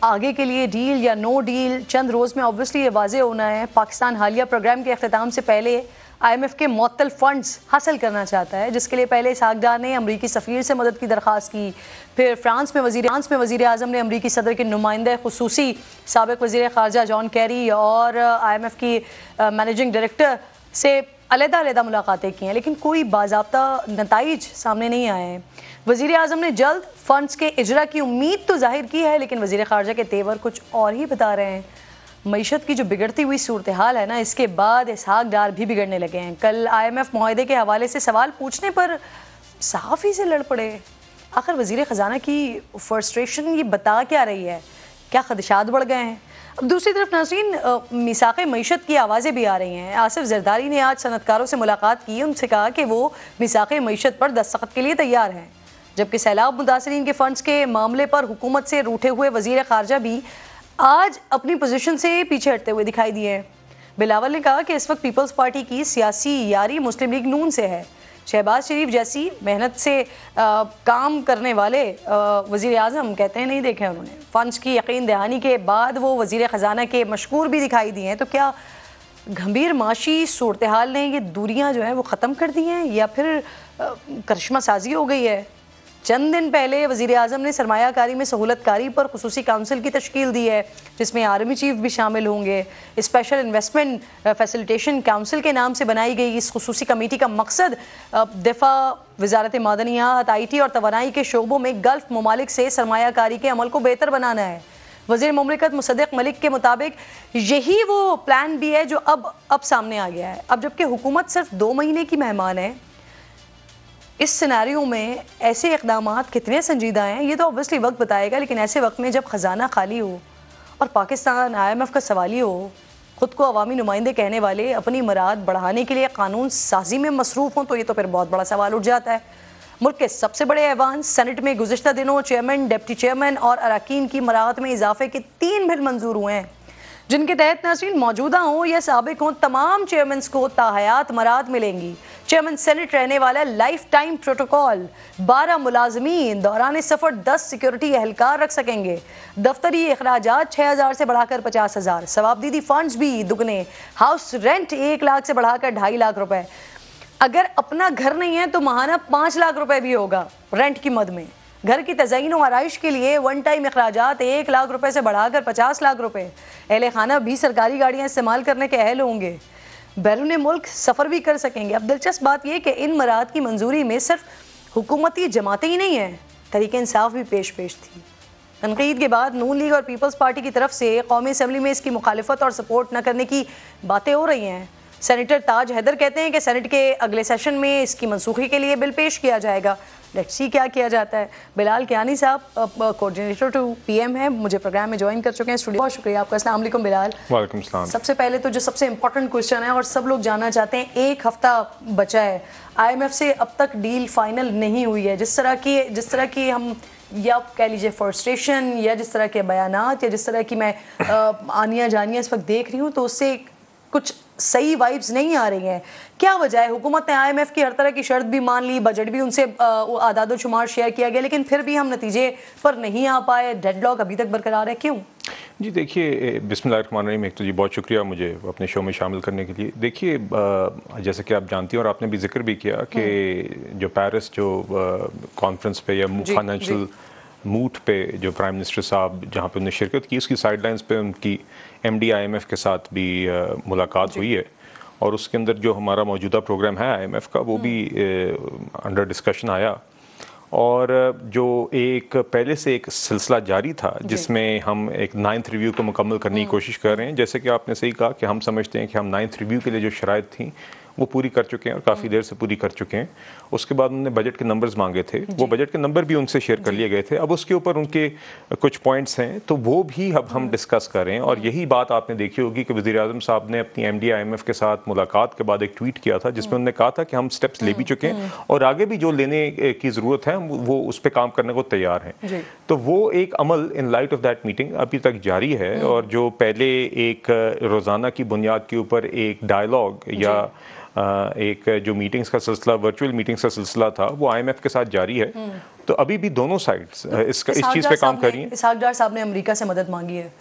आगे के लिए डील या नो डील चंद रोज़ में ऑब्वियसली ये वाज़े होना है। पाकिस्तान हालिया प्रोग्राम के अख्ताम से पहले IMF के मुअत्तल फंड्स हासिल करना चाहता है, जिसके लिए पहले इसहाक डार ने अमरीकी सफ़ीर से मदद की दरख्वास्त की। फिर फ्रांस में वज़ीर आज़म ने अमरीकी सदर के नुमाइंदे खुसूसी साबिक़ वज़ीर ख़ारजा जॉन कैरी और IMF की मैनेजिंग डायरेक्टर से अलग-अलग मुलाकातें की हैं, लेकिन कोई बाज़ाब्ता नताइज सामने नहीं आए हैं। वज़ीर आज़म ने जल्द फ़ंड्स के इजरा की उम्मीद तो जाहिर की है, लेकिन वज़ीर ख़ारजा के तेवर कुछ और ही बता रहे हैं। मईशत की जो बिगड़ती हुई सूरत हाल है ना, इसके बाद इसहाक डार भी बिगड़ने लगे हैं। कल IMF मुआहदे के हवाले से सवाल पूछने पर सहाफ़ी से लड़ पड़े। आखिर वज़ीर ख़जाना की फ्रस्ट्रेशन ये बता क्या रही है? क्या खदशात बढ़ गए हैं? अब दूसरी तरफ नाज़रीन, मिसाक़े मईशत की आवाज़ें भी आ रही हैं। आसिफ जरदारी ने आज सनतकारों से मुलाकात की, उनसे कहा कि वो मिसाक़े मईशत पर दस्तखत के लिए तैयार हैं। जबकि सैलाब मुतासरीन के फ़ंड्स के मामले पर हुकूमत से रूठे हुए वज़ीर ख़ारजा भी आज अपनी पोजीशन से पीछे हटते हुए दिखाई दिए हैं। बिलावल ने कहा कि इस वक्त पीपल्स पार्टी की सियासी यारी मुस्लिम लीग नून से है। शहबाज शरीफ जैसी मेहनत से काम करने वाले वज़ीर आज़म कहते हैं नहीं देखे उन्होंने। फ़ंड्स की यकीन दहानी के बाद वो वज़ीर ख़जाना के मशकूर भी दिखाई दिए हैं। तो क्या गंभीर माशी सूरत हाल ने ये दूरियां जो है वो ख़त्म कर दी हैं या फिर करिश्मा साजी हो गई है? चंद दिन पहले वज़ीर आज़म ने सरमायाकारी में सहूलतकारी पर खुसूसी काउंसिल की तश्कील दी है, जिसमें आर्मी चीफ भी शामिल होंगे। स्पेशल इन्वेस्टमेंट फैसिलिटेशन काउंसिल के नाम से बनाई गई इस खुसूसी कमेटी का मकसद दिफा, वजारत मादनियात, IT और तवानाई के शोबों में गल्फ ममालिक से सरमायाकारी के अमल को बेहतर बनाना है। वज़ीर मुमलिकत मुसद्दिक़ मलिक के मुताबिक यही वो प्लान भी है जो अब सामने आ गया है। अब जबकि हुकूमत सिर्फ 2 महीने की मेहमान है, इस सिनेरियो में ऐसे इक़दामात कितने संजीदा हैं ये तो ऑब्वियसली वक्त बताएगा। लेकिन ऐसे वक्त में जब ख़जाना खाली हो और पाकिस्तान IMF का सवाली हो, ख़ुद को अवामी नुमाइंदे कहने वाले अपनी मराद बढ़ाने के लिए कानून साजी में मसरूफ़ हों, तो ये तो फिर बहुत बड़ा सवाल उठ जाता है। मुल्क के सबसे बड़े ऐवान सेनेट में गुज़िश्ता दिनों चेयरमैन, डिप्टी चेयरमैन और अरकान की मराहत में इजाफे के 3 बिल मंजूर हुए हैं, जिनके तहत नाज़रीन मौजूदा हों या साबिक हों तमाम चेयरमैन को ताहयात मराहत मिलेंगी। चेयरमैन सेनेट रहने वाला लाइफ टाइम प्रोटोकॉल, 12 मुलाजमीन दौरान सफ़र 10 सिक्योरिटी एहलकार रख सकेंगे। दफ्तरी अखराजात 6000 से बढ़ाकर 50,000, सवाबदीदी फंड्स भी दुगने, हाउस रेंट 1 लाख से बढ़ाकर 2.5 लाख रुपए। अगर अपना घर नहीं है तो माहाना 5 लाख रुपए भी होगा रेंट की मद में। घर की तज़यीन और आराइश के लिए वन टाइम अखराजात 1 लाख रुपए से बढ़ाकर 50 लाख रुपए। अहले खाना भी सरकारी गाड़ियाँ इस्तेमाल करने के अहल होंगे, बैरून मुल्क सफ़र भी कर सकेंगे। अब दिलचस्प बात यह कि इन मराद की मंजूरी में सिर्फ हुकूमती जमातें ही नहीं हैं, तहरीक इंसाफ भी पेश थी। तनकीद के बाद नून लीग और पीपल्स पार्टी की तरफ से कौमी असम्बली में इसकी मुखालिफत और सपोर्ट न करने की बातें हो रही हैं। सेनेटर ताज हैदर कहते हैं कि सेनेट के अगले सेशन में इसकी मनसूखी के लिए बिल पेश किया जाएगा। लेट्स सी क्या किया जाता है। बिलाल कियानी साहब कोऑर्डिनेटर टू PM हैं, मुझे प्रोग्राम में ज्वाइन कर चुके हैं स्टूडियो। बहुत शुक्रिया आपका। अस्सलाम वालेकुम बिलाल। वालेकुम सलाम। सबसे पहले तो जो सबसे इंपॉर्टेंट क्वेश्चन है और सब लोग जानना चाहते हैं, 1 हफ्ता बचा है, IMF से अब तक डील फाइनल नहीं हुई है। जिस तरह की हम या कह लीजिए फ्रस्ट्रेशन या जिस तरह के बयानात या जिस तरह की मैं आनिया जानिया इस वक्त देख रही हूँ, तो उससे कुछ सही वाइब्स नहीं आ रही हैं। क्या वजह है? हुकूमत ने IMF की हर तरह की शर्त भी मान ली, बजट भी उनसे आदाद शुमार शेयर किया गया, लेकिन फिर भी हम नतीजे पर नहीं आ पाए, डेडलॉक अभी तक बरकरार है, क्यों? जी देखिए, बिस्मिल्लाहिर्रहमानिर्रहीम, एक तो जी बहुत शुक्रिया मुझे अपने शो में शामिल करने के लिए। देखिए, जैसे कि आप जानती हैं और आपने भी जिक्र भी किया कि जो पेरिस जो कॉन्फ्रेंस पे या फाइनेंशियल मूट पे जो प्राइम मिनिस्टर साहब जहाँ पे उन्होंने शिरकत की, उसकी साइडलाइंस पे उनकी MD IMF के साथ भी मुलाकात हुई है, और उसके अंदर जो हमारा मौजूदा प्रोग्राम है IMF का वो भी अंडर डिस्कशन आया। और जो एक पहले से एक सिलसिला जारी था जिसमें हम एक 9th रिव्यू को मुकम्मल करने की कोशिश कर रहे हैं। जैसे कि आपने सही कहा कि हम समझते हैं कि हम 9th रिव्यू के लिए जो शराइत थी वो पूरी कर चुके हैं और काफ़ी देर से पूरी कर चुके हैं। उसके बाद उन्होंने बजट के नंबर्स मांगे थे, वो बजट के नंबर भी उनसे शेयर कर लिए गए थे। अब उसके ऊपर उनके कुछ पॉइंट्स हैं तो वो भी अब हम डिस्कस कर रहे हैं। और यही बात आपने देखी होगी कि वज़ीर आज़म साहब ने अपनी MD IMF के साथ मुलाकात के बाद एक ट्वीट किया था जिसमें उन्होंने कहा था कि हम स्टेप्स ले भी चुके हैं और आगे भी जो लेने की ज़रूरत है वो उस पर काम करने को तैयार हैं। तो वो एक अमल in light of that meeting अभी तक जारी है। और जो पहले एक रोज़ाना की बुनियाद के ऊपर एक डायलॉग या एक जो मीटिंग्स का सिलसिला, वर्चुअल मीटिंग्स का सिलसिला था, वो IMF के साथ जारी है। तो अभी भी दोनों साइड्स इस चीज़ पे काम कर रही हैं। इसहाक डार साहब ने अमेरिका से मदद मांगी है,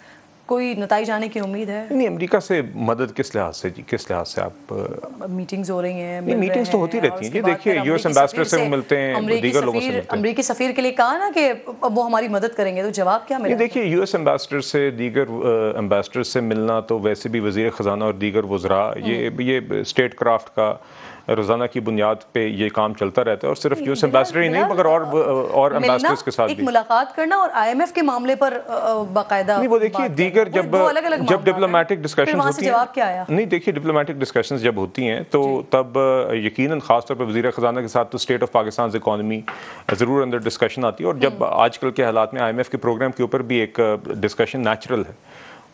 कोई नतीजा आने की उम्मीद है? नहीं, अमेरिका से मदद किस लिहाज से जी, किस लिहाज से आप? मीटिंग्स हो रही हैं, मीटिंग्स तो होती रहती हैं जी। देखिए, US एम्बेसडर से वो मिलते हैं, दीगर लोगों से मिलते हैं। अमेरिकी सफीर के लिए कहा ना कि वो हमारी मदद करेंगे, तो जवाब क्या मिला? देखिए, US एम्बेसडर से, दीगर एम्बेसडर से मिलना तो वैसे भी वज़ीर ख़जाना और दीगर वज़रा, ये स्टेट क्राफ्ट का रोज़ाना की बुनियाद पे ये काम चलता रहता है। और सिर्फ US एम्बेसडर ही नहीं मगर और एम्बेसडर्स के साथ भी मुलाकात करना और IMF के मामले पर बाकायदा नहीं। वो देखिए, दीगर जब डिप्लोमेटिक डिस्कशंस होती हैं, जवाब क्या आया? नहीं देखिए, डिप्लोमेटिक डिस्कशंस जब होती हैं तो तब यकीनन खासतौर पर वज़ीर ख़जाना के साथ तो स्टेट ऑफ पाकिस्तान इकॉनमी ज़रूर अंदर डिस्कशन आती है। और जब आजकल के हालात में IMF के प्रोग्राम के ऊपर भी एक डिस्कशन नेचुरल है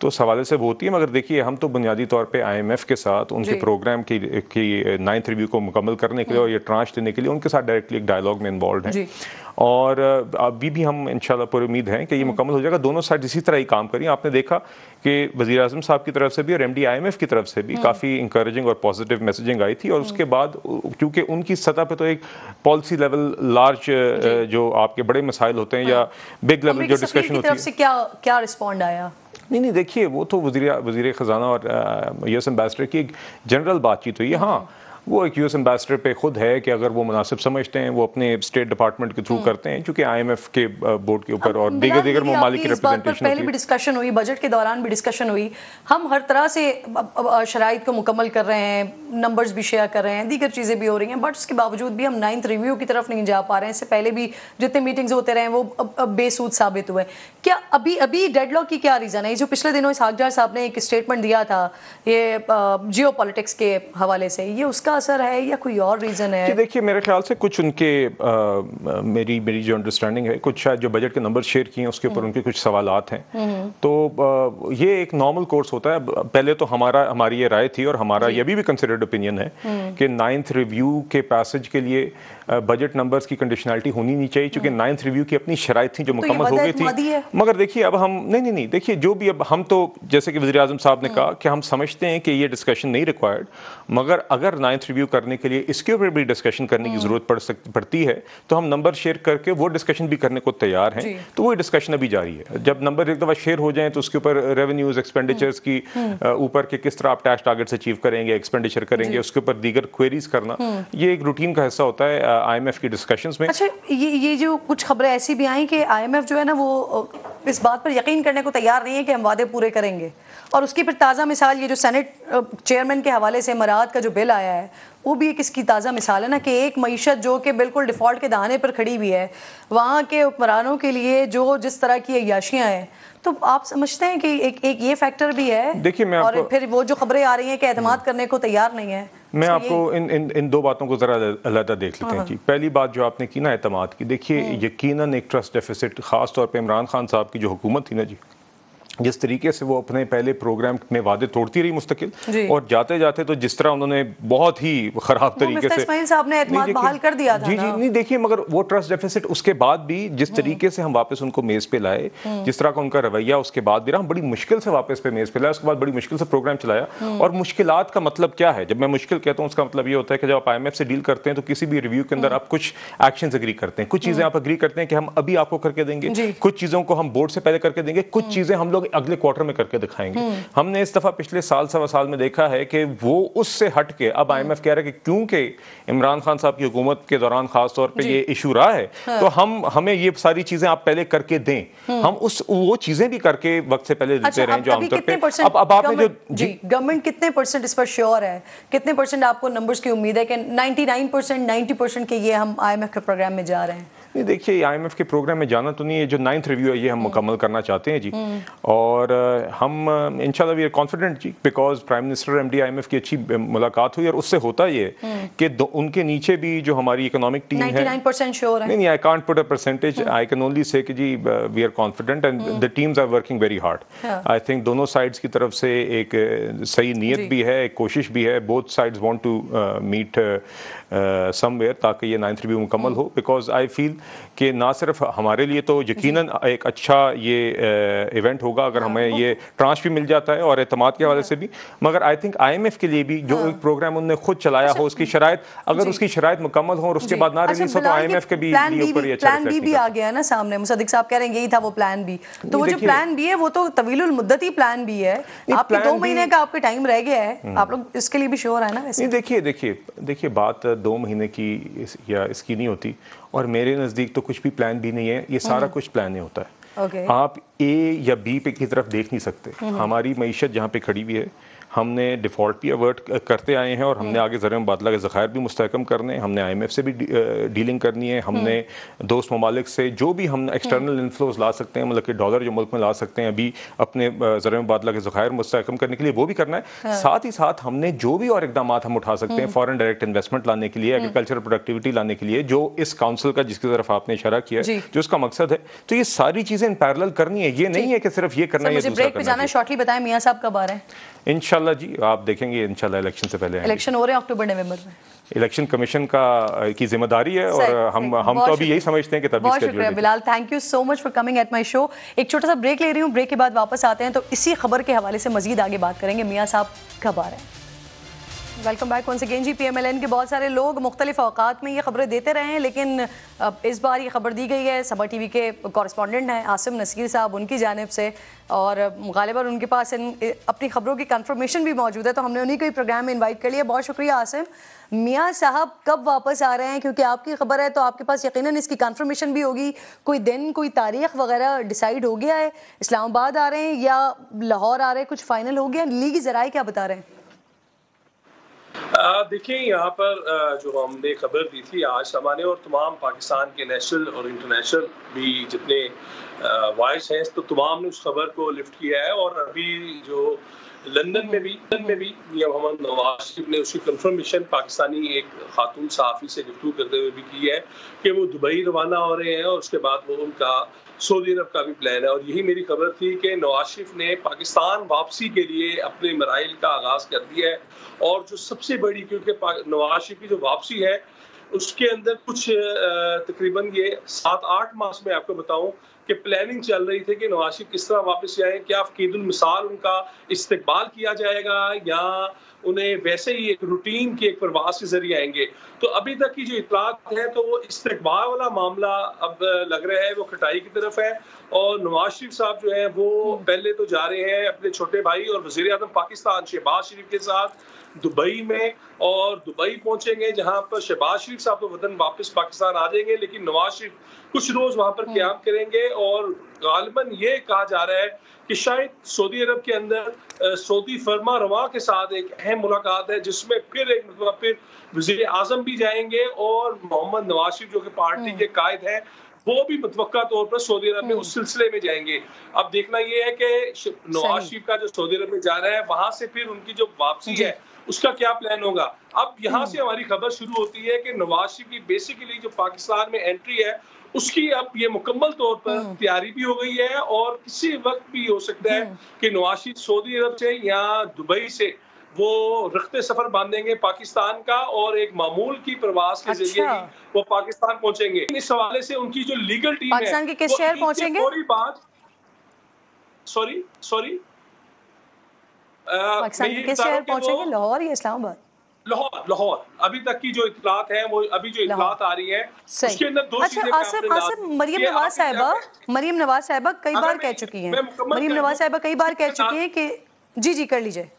तो उस हवाले से वो होती है। मगर देखिए, हम तो बुनियादी तौर पे IMF के साथ उनके प्रोग्राम की 9th रिव्यू को मुकम्मल करने के लिए और ये ट्रांच देने के लिए उनके साथ डायरेक्टली एक डायलॉग में इन्वॉल्व हैं। और अभी भी हम इंशाल्लाह पूरी उम्मीद है कि ये मुकम्मल हो जाएगा। दोनों साइड इसी तरह ही काम करें। आपने देखा कि वज़ीर आज़म साहब की तरफ से भी और MD IMF की तरफ से भी काफ़ी इंकरेजिंग और पॉजिटिव मैसेजिंग आई थी। और उसके बाद क्योंकि उनकी सतह पे तो एक पॉलिसी लेवल लार्ज जो आपके बड़े मसाइल होते हैं या बिग लेवल जो डिस्कशन होती है, क्या रिस्पॉन्ड आया? नहीं देखिए, वो तो वज़ीर ख़जाना और US एम्बेसडर की एक जनरल बातचीत हुई है। हाँ, वो एक US एम्बेसडर पे खुद है कि अगर वो मुनासिब समझते हैं वो अपने स्टेट डिपार्टमेंट के थ्रू करते हैं, क्योंकि IMF के बोर्ड के ऊपर और दीगर ममालिक की रिप्रेजेंटेशन पहले भी डिस्कशन हुई, बजट के दौरान भी डिस्कशन हुई। हम हर तरह से शराइत को मुकम्मल कर रहे हैं, नंबर्स भी शेयर कर रहे हैं, दीगर चीज़ें भी हो रही हैं, बट उसके बावजूद भी हम 9th रिव्यू की तरफ नहीं जा पा रहे हैं। इससे पहले भी जितने मीटिंग्स होते रहे वो बेसूद साबित हुए। क्या अभी डेडलॉक की क्या रीज़न है? जो पिछले दिनों इसहाक डार साहब ने एक स्टेटमेंट दिया था ये जियो पॉलिटिक्स के हवाले से, ये उसका असर है या कोई और रीजन है? देखिए, मेरे ख्याल से कुछ उनके मेरी जो अंडरस्टैंडिंग है, कुछ शायद जो बजट के नंबर शेयर किए हैं उसके ऊपर उनके कुछ सवालात हैं। तो ये एक नॉर्मल कोर्स होता है। पहले तो हमारी ये राय थी और हमारा ये भी कंसिडर्ड ओपिनियन है कि 9th रिव्यू के पैसेज के लिए बजट नंबर्स की कंडीशनैलिटी होनी नहीं चाहिए, क्योंकि 9th रिव्यू की अपनी शराइत थी जो मुकम्मल हो गई थी। मगर देखिए, अब हम नहीं देखिए, जो भी अब हम तो जैसे कि वज़ीर आज़म साहब ने कहा कि हम समझते हैं कि ये डिस्कशन नहीं रिक्वायर्ड, मगर अगर 9th रिव्यू करने के लिए इसके ऊपर भी डिस्कशन करने की जरूरत पड़ती है तो हम नंबर शेयर करके वो डिस्कशन भी करने को तैयार हैं। तो वो डिस्कशन अभी जारी है। जब नंबर एक दफ़ा शेयर हो जाएं तो उसके ऊपर रेवेन्यूज, एक्सपेंडिचर्स की ऊपर के किस तरह आप टैक्स टारगेट्स अचीव करेंगे, एक्सपेंडिचर करेंगे, उसके ऊपर दीगर क्वेरीज करना, ये एक रूटीन का हिस्सा होता है IMF की डिस्कशंस में। अच्छा, ये जो कुछ खबरें ऐसी भी आई कि IMF जो है ना वो इस बात पर यकीन करने को तैयार नहीं है कि हम वादे पूरे करेंगे। और उसकी फिर ताज़ा मिसाल ये जो सेनेट चेयरमैन के हवाले से मराहत का जो बिल आया है वो भी एक इसकी ताज़ा मिसाल है ना कि एक मईशत जो कि बिल्कुल डिफ़ॉल्ट के दहाने पर खड़ी हुई है, वहाँ के हुक्मरानों के लिए जो जिस तरह की अय्याशियाँ हैं, तो आप समझते हैं कि एक ये फैक्टर भी है? देखिए, मैं और फिर वो जो खबरें आ रही हैं कि एतमाद करने को तैयार नहीं है। मैं आपको इन दो बातों को ज़रा अलग देख लेते हैं जी। पहली बात जो आपने की ना एतमाद की, देखिए यकीनन एक ट्रस्ट डेफिसिट ख़ास तौर पे इमरान खान साहब की जो हुकूमत थी ना जी, जिस तरीके से वो अपने पहले प्रोग्राम में वादे तोड़ती रही मुस्तकिल, और जाते जाते तो जिस तरह उन्होंने बहुत ही खराब तरीके से इस्माइल साहब ने एतमाद बहाल कर दिया था। जी नहीं देखिए, मगर वो ट्रस्ट डेफिसिट उसके बाद भी जिस तरीके से हम वापस उनको मेज पे लाए, जिस तरह का उनका रवैया उसके बाद भी रहा, हम बड़ी मुश्किल से वापस पे मेज पे लाए, उसके बाद बड़ी मुश्किल से प्रोग्राम चलाया। और मुश्किलात का मतलब क्या है? जब मैं मुश्किल कहता हूँ उसका मतलब ये होता है कि जब आप IMF से डील करते हैं तो किसी भी रिव्यू के अंदर आप कुछ एक्शंस एग्री करते हैं, कुछ चीजें आप एग्री करते हैं कि हम अभी आपको करके देंगे, कुछ चीजों को हम बोर्ड से पहले करके देंगे, कुछ चीजें हम लोग अगले क्वार्टर में करके दिखाएंगे। हमने इस दफा पिछले साल सवा साल में देखा है कि वो उससे हट के अब IMF कह रहा है कि क्योंकि इमरान खान साहब की हुकूमत के दौरान खास तौर पे ये इशू रहा है, तो हमें ये सारी चीजें आप पहले करके दें, हम वो चीजें भी करके वक्त से पहले देते रहें जो आमतौर पे। अब आपने जो गवर्नमेंट कितने % इस पर श्योर है, कितने % आपको नंबर्स की उम्मीद है कि 99% 90% के ये हम IMF के प्रोग्राम में जा रहे हैं? नहीं देखिए, IMF के प्रोग्राम में जाना तो नहीं है, जो 9th रिव्यू है ये हम मुकम्मल करना चाहते हैं जी। और हम इंशाल्लाह वी आर कॉन्फिडेंट जी, because prime minister MD IMF की अच्छी मुलाकात हुई, और उससे होता ये कि उनके नीचे भी जो हमारी इकोनॉमिक टीम है 99% श्योर है। नहीं, I can't put a percentage, I can only say कि जी we are confident and the teams are working very hard. I think दोनों साइड्स की तरफ से एक सही नीयत भी है, एक कोशिश भी है, both sides want to meet somewhere ताकि ये 9th रिव्यू मुकम्मल हो। बिकॉज आई फील कि ना सिर्फ हमारे लिए तो यकीनन एक अच्छा ये इवेंट होगा अगर हमें ये ट्रांश भी मिल जाता है और एतमाद के हवाले से भी, मगर आई थिंक IMF के लिए भी जो एक प्रोग्राम उन्होंने खुद चलाया हो, उसकी शराइत अगर उसकी शराइत मुकम्मल हो और उसके बाद ना रिलीज हो तो IMF के भी ऊपर ये प्लान बी भी आ गया है ना सामने। मुसद्दिक साहब कह रहे हैं यही था वो प्लान बी, तो वो जो प्लान बी है वो तो तवीलुल मुद्दती प्लान बी है, आपके 2 महीने का आपके टाइम रह गया है, आप लोग इसके लिए भी श्योर है ना? वैसे देखिए बात 2 महीने की या इसकी नहीं होती, और मेरे नज़दीक तो कुछ भी प्लान बी नहीं है, ये सारा कुछ प्लान ही होता है। आप A या B पे की तरफ देख नहीं सकते। हमारी मईशत जहाँ पे खड़ी हुई है, हमने डिफ़ॉल्ट भी अवर्ट करते आए हैं, और हमने आगे ज़र मुबादला के ज़खायर भी मुस्तहकम करने, हमने IMF से भी डीलिंग करनी है, हमने दोस्त ममालिक से जो भी हम एक्सटर्नल इन्फ्लोज ला सकते हैं, मतलब कि डॉलर जो मुल्क में ला सकते हैं अभी अपने ज़र मुबादला के ज़खायर मुस्तहकम करने के लिए, वो भी करना है। साथ ही साथ हमने जो भी और इकदाम हम उठा सकते हैं फॉरेन डायरेक्ट इन्वेस्टमेंट लाने के लिए, एग्रीकल्चर प्रोडक्टिविटी लाने के लिए, जो इस काउंसिल का जिसकी तरफ आपने इशारा किया है, जो उसका मकसद है, तो ये सारी चीज़ें इन पैरेलल करनी है। ये नहीं है कि सिर्फ ये करना है, मुझे ब्रेक पे जाना है, शॉर्टली बताएं मियां साहब कब आ रहे हैं? इंशाल्लाह जी, आप देखेंगे इंशाल्लाह इलेक्शन से पहले। इलेक्शन हो रहे हैं अक्टूबर नवंबर में, इलेक्शन कमीशन की जिम्मेदारी है, और हम तो अभी यही समझते हैं कि तभी। बहुत शुक्रिया Bilal, thank you so much for coming at my show. एक छोटा सा ब्रेक ले रही हूँ, ब्रेक के बाद वापस आते हैं तो इसी खबर के हवाले से मजीद आगे बात करेंगे। मियां साहब कब आ रहे हैं? वेलकम बैक वंस अगेन जी। PMLN के बहुत सारे लोग मुख्तलिफ औकात में ये खबरें देते रहे हैं, लेकिन इस बार ये खबर दी गई है, सबा TV के कॉरेस्पॉन्डेंट हैं आसिम नसीर साहब, उनकी जानिब से, और गालिबन उनके पास अपनी खबरों की कंफर्मेशन भी मौजूद है, तो हमने उन्हीं को ही प्रोग्राम में इन्वाइट कर लिया। बहुत शुक्रिया आसिम। मियां साहब कब वापस आ रहे हैं? क्योंकि आपकी खबर है तो आपके पास यकीनन इसकी कंफर्मेशन भी होगी, कोई दिन कोई तारीख वगैरह डिसाइड हो गया है? इस्लामाबाद आ रहे हैं या लाहौर आ रहे हैं, कुछ फाइनल हो गया? लीगी ज़राए क्या बता रहे हैं? देखिए, यहाँ पर जो हमने खबर दी थी आज समा ने, और तमाम पाकिस्तान के नेशनल और इंटरनेशनल भी जितने वॉइस हैं तो तमाम ने उस खबर को लिफ्ट किया है। और अभी जो लंदन में भी मियां मोहम्मद नवाज शरीफ ने उसकी कंफर्मेशन पाकिस्तानी एक खातून सहाफ़ी से गुफ्तगू करते हुए भी की है कि वो दुबई रवाना हो रहे हैं, और उसके बाद वो उनका सऊदी अरब का भी प्लान है। और यही मेरी खबर थी कि नवाज शरीफ ने पाकिस्तान वापसी के लिए अपने मराइल का आगाज़ कर दिया है। और जो सबसे बड़ी, क्योंकि नवाज शरीफ की जो वापसी है उसके अंदर कुछ तकरीबन ये 7-8 मास में आपको बताऊं कि प्लानिंग चल रही थी कि नवाज शरीफ किस तरह वापस आए, क्या फकीदुल मिसाल उनका इस्तकबाल किया जाएगा या उन्हें वैसे ही एक रूटीन की एक प्रवास के जरिए आएंगे। तो अभी तक की जो इतलात है तो वो इस्तकबाल वाला मामला अब लग रहा है वो खटाई की तरफ है। और नवाज शरीफ साहब जो है वो पहले तो जा रहे हैं अपने छोटे भाई और वज़ीर आज़म पाकिस्तान शहबाज शरीफ के साथ दुबई में, और दुबई पहुंचेंगे जहां पर शहबाज शरीफ साहब तो वतन वापस पाकिस्तान आ जाएंगे, लेकिन नवाज शरीफ कुछ रोज वहां पर क़याम करेंगे। और गालिबन ये कहा जा रहा है कि शायद सऊदी अरब के अंदर सऊदी फरमा रवा के साथ एक अहम मुलाकात है, जिसमें फिर वज़ीर आज़म भी जाएंगे और मोहम्मद नवाज शरीफ जो कि पार्टी के कायद हैं वो भी मुतवक्का तौर पर सऊदी अरब में उस सिलसिले में जाएंगे। अब देखना ये है कि नवाज शरीफ का जो सऊदी अरब में जा रहा है वहां से फिर उनकी जो वापसी है उसका क्या प्लान होगा। अब यहाँ से हमारी खबर शुरू होती है कि नवाज शरीफ की बेसिकली जो पाकिस्तान में एंट्री है उसकी अब ये मुकम्मल तौर पर तैयारी भी हो गई है और किसी वक्त भी हो सकता है कि नवाज शरीफ सऊदी अरब से या दुबई से वो रखते सफर बांधेंगे पाकिस्तान का और एक मामूल की प्रवास के जरिए ही वो पाकिस्तान पहुंचेंगे। इस हवाले से उनकी जो लीगल टीम है पाकिस्तान के किस शहर पहुंचेंगे? सॉरी पाकिस्तान के किस शहर पहुंचेंगे? लाहौर या इस्लामाबाद? लाहौर। अभी तक की जो इत्तलात है वो अभी जो इत्तलात आ रही है उसके अंदर दो चीजें। आसिफ, मरियम नवाज साहिबा कई बार कह चुकी हैं, मरियम नवाज साहिबा कई बार कह चुकी हैं कि जी कर लीजिए।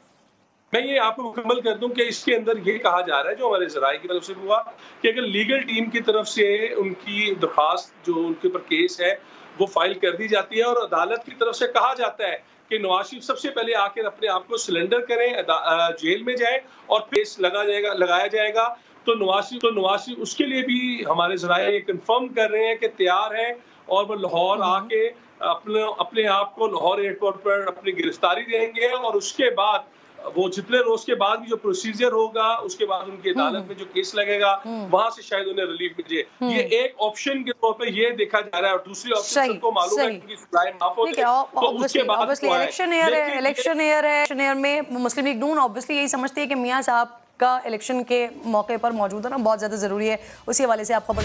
मैं ये आपको मुकम्मल कर दूं कि इसके अंदर ये कहा जा रहा है जो हमारे ज़राए की तरफ से हुआ कि अगर लीगल टीम की तरफ से उनकी दरख्वास्त जो उनके ऊपर केस है वो फाइल कर दी जाती है और अदालत की तरफ से कहा जाता है कि नवाज शरीफ सबसे पहले आकर अपने आप को सिलेंडर करें, जेल में जाएं और केस लगाया जाएगा, तो नवाज शरीफ उसके लिए भी हमारे ज़राए ये कंफर्म कर रहे हैं कि तैयार है और वो लाहौर आके अपने आप को लाहौर एयरपोर्ट पर अपनी गिरफ्तारी देंगे और उसके बाद वो जितने रोज के बाद भी जो प्रोसीजर होगा उसके बाद उनकी अदालत में जो केस लगेगा वहां से शायद उन्हें रिलीफ मिले। ये एक ऑप्शन के तौर पे ये देखा जा रहा है और दूसरी ऑप्शन सबको मालूम है कि सजाएं माफ होती है तो उसके बाद ऑब्वियसली इलेक्शन ईयर में मुस्लिम लीग नून ऑब्वियसली यही समझती है कि मियां साहब का इलेक्शन के मौके पर मौजूद होना बहुत ज्यादा जरूरी है। उसी हवाले से आप खबर